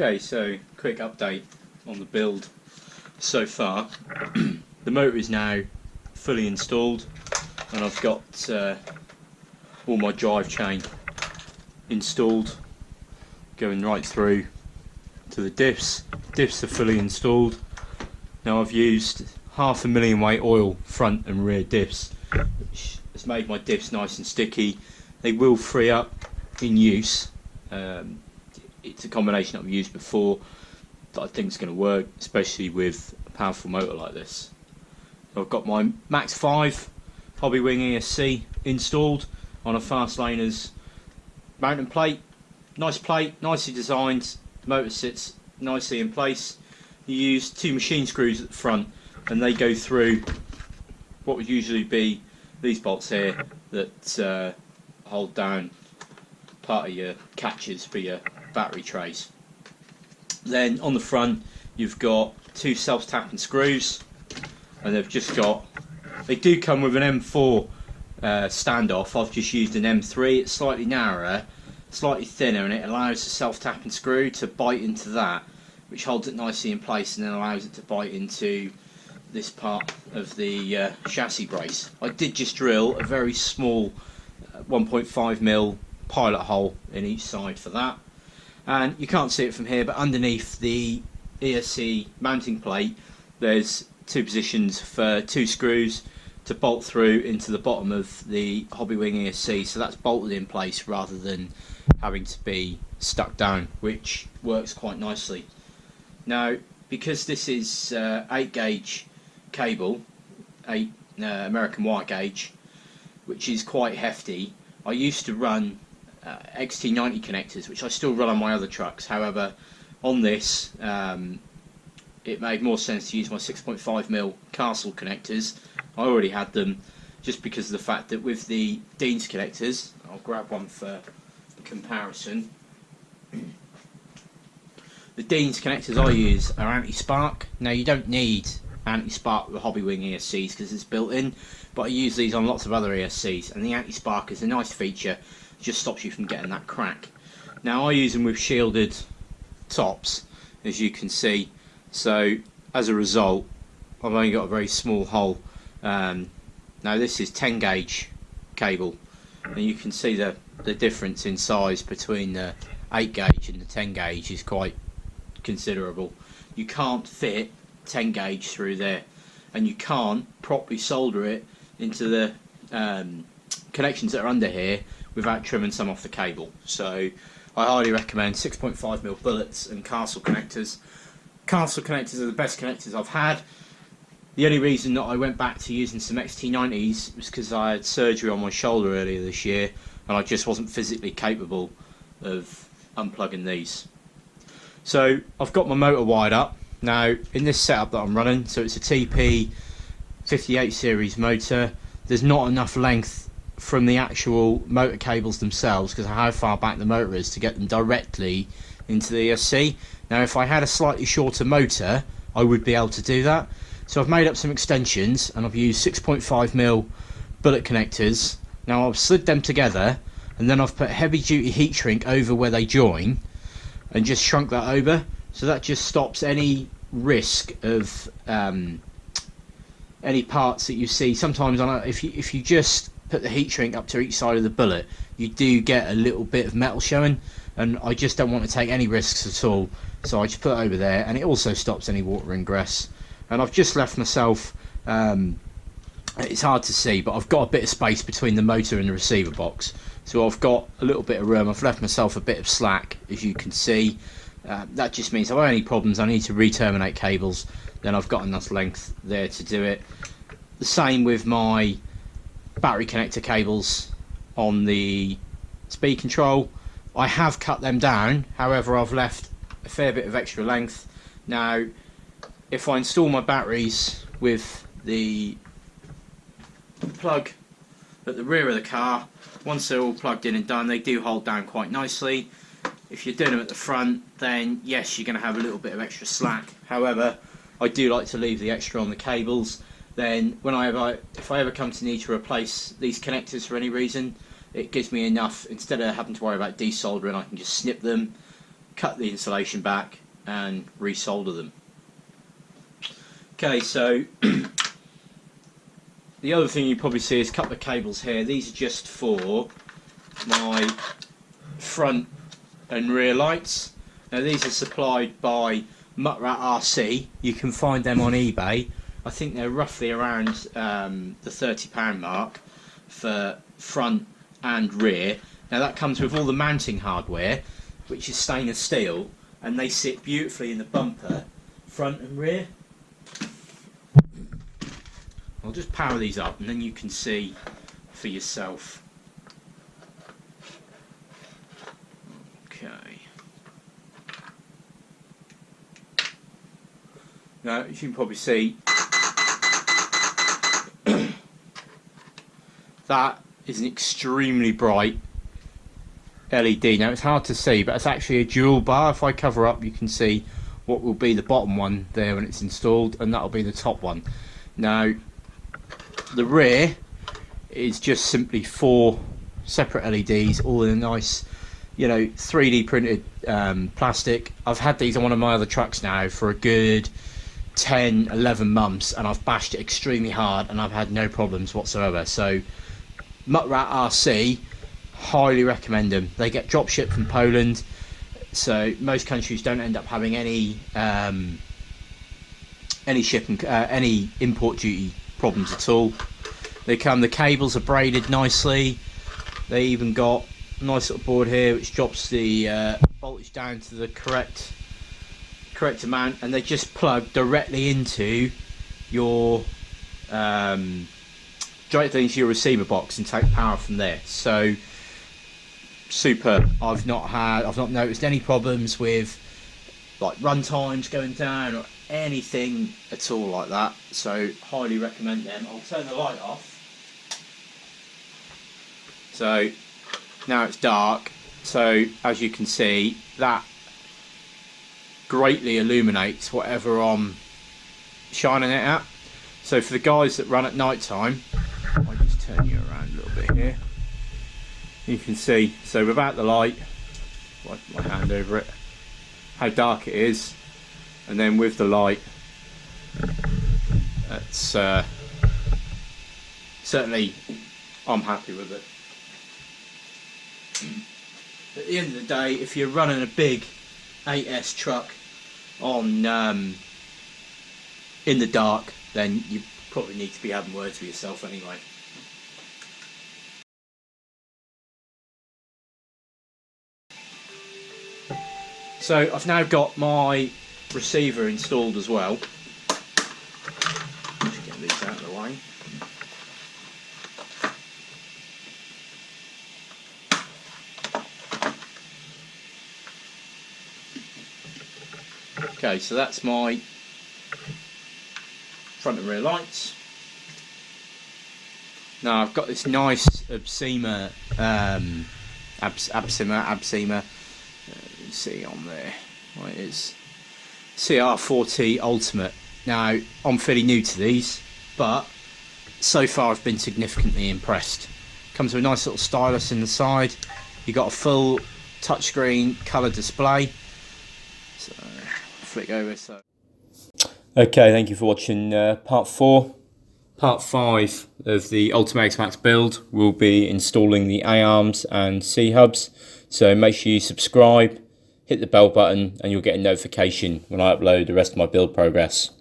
Okay, so quick update on the build so far. The motor is now fully installed and I've got all my drivetrain installed, going right through to the diffs. Diffs are fully installed. Now I've used 500,000 weight oil front and rear diffs, which has made my diffs nice and sticky. They will free up in use. It's a combination that I've used before that I think is going to work, especially with a powerful motor like this. So I've got my Max 5 Hobby Wing ESC installed on a fast laner's mounting plate. Nice plate, nicely designed. The motor sits nicely in place. You use 2 machine screws at the front and they go through what would usually be these bolts here that hold down part of your catches for your battery trays. Then on the front you've got 2 self-tapping screws, and they do come with an M4 standoff. I've just used an M3. It's slightly narrower, slightly thinner, and it allows the self-tapping screw to bite into that, which holds it nicely in place and then allows it to bite into this part of the chassis brace. I did just drill a very small 1.5mm pilot hole in each side for that, and you can't see it from here, but underneath the ESC mounting plate there's 2 positions for 2 screws to bolt through into the bottom of the Hobby Wing ESC, so that's bolted in place rather than having to be stuck down, which works quite nicely. Now, because this is 8 gauge cable, 8 American wire gauge, which is quite hefty, I used to run XT90 connectors, which I still run on my other trucks. However, on this it made more sense to use my 6.5mm Castle connectors. I already had them, just because of the fact that with the Dean's connectors, I'll grab one for comparison. The Dean's connectors I use are anti-spark. Now you don't need anti-spark with Hobby Wing ESCs because it's built in, but I use these on lots of other ESCs, and the anti-spark is a nice feature. It just stops you from getting that crack. Now I use them with shielded tops, as you can see, so as a result I've only got a very small hole. Now this is 10 gauge cable, and you can see the difference in size between the 8 gauge and the 10 gauge is quite considerable. You can't fit 10 gauge through there, and you can't properly solder it into the connections that are under here without trimming some off the cable. So I highly recommend 6.5mm bullets and Castle connectors. Castle connectors are the best connectors I've had. The only reason that I went back to using some XT90s was because I had surgery on my shoulder earlier this year and I just wasn't physically capable of unplugging these. So I've got my motor wired up. Now in this setup that I'm running, so it's a TP 58 series motor, there's not enough length from the actual motor cables themselves because of how far back the motor is to get them directly into the ESC. Now if I had a slightly shorter motor I would be able to do that. So I've made up some extensions and I've used 6.5mm bullet connectors. Now I've slid them together and then I've put heavy duty heat shrink over where they join and just shrunk that over, so that just stops any risk of any parts that you see. Sometimes if you just put the heat shrink up to each side of the bullet, you do get a little bit of metal showing, and I just don't want to take any risks at all, so I just put it over there, and it also stops any water ingress. And I've just left myself, it's hard to see, but I've got a bit of space between the motor and the receiver box, so I've got a little bit of room. I've left myself a bit of slack, as you can see. That just means if I have any problems I need to re-terminate cables, then I've got enough length there to do it. The same with my battery connector cables on the speed control. I have cut them down, however I've left a fair bit of extra length. Now if I install my batteries with the plug at the rear of the car, once they're all plugged in and done, they do hold down quite nicely. If you're doing them at the front, then yes, you're going to have a little bit of extra slack. However, I do like to leave the extra on the cables. Then if I ever come to need to replace these connectors for any reason, it gives me enough. Instead of having to worry about desoldering, I can just snip them, cut the insulation back and resolder them. Okay, so the other thing you probably see is a couple of cables here. These are just for my front and rear lights. Now these are supplied by Muttrat RC. You can find them on eBay. I think they're roughly around the £30 mark for front and rear. Now that comes with all the mounting hardware, which is stainless steel, and they sit beautifully in the bumper, front and rear. I'll just power these up and then you can see for yourself. Okay. Now, as you can probably see, that is an extremely bright LED. Now, it's hard to see, but it's actually a dual bar. If I cover up, you can see what will be the bottom one there when it's installed, and that'll be the top one. Now, the rear is just simply 4 separate LEDs, all in a nice, 3D printed plastic. I've had these on one of my other trucks now for a good 10-11 months, and I've bashed it extremely hard and I've had no problems whatsoever. So Muttrat RC, highly recommend them. They get drop shipped from Poland, so most countries don't end up having any shipping, any import duty problems at all. The cables are braided nicely. They even got a nice little board here which drops the voltage down to the correct amount, and they just plug directly into your directly into your receiver box and take power from there. So superb. I've not noticed any problems with like run times going down or anything at all like that, so highly recommend them. I'll turn the light off. So now it's dark, so as you can see, that greatly illuminates whatever I'm shining it at. So for the guys that run at night time, I'll just turn you around a little bit here. You can see, so without the light, wipe my hand over it, how dark it is, and then with the light, that's certainly, I'm happy with it. At the end of the day, if you're running a big 8S truck on in the dark, then you probably need to be having words with yourself anyway. So I've now got my receiver installed as well. Just get these out of the way. Okay, so that's my front and rear lights. Now I've got this nice Absema, you can see on there, what it is, CR4T Ultimate. Now I'm fairly new to these, but so far I've been significantly impressed. Comes with a nice little stylus in the side. You've got a full touchscreen colour display. So flick over. So okay, thank you for watching part 4. Part 5 of the Ultimate X-maxx build will be installing the A-arms and C-hubs. So make sure you subscribe, hit the bell button, and you'll get a notification when I upload the rest of my build progress.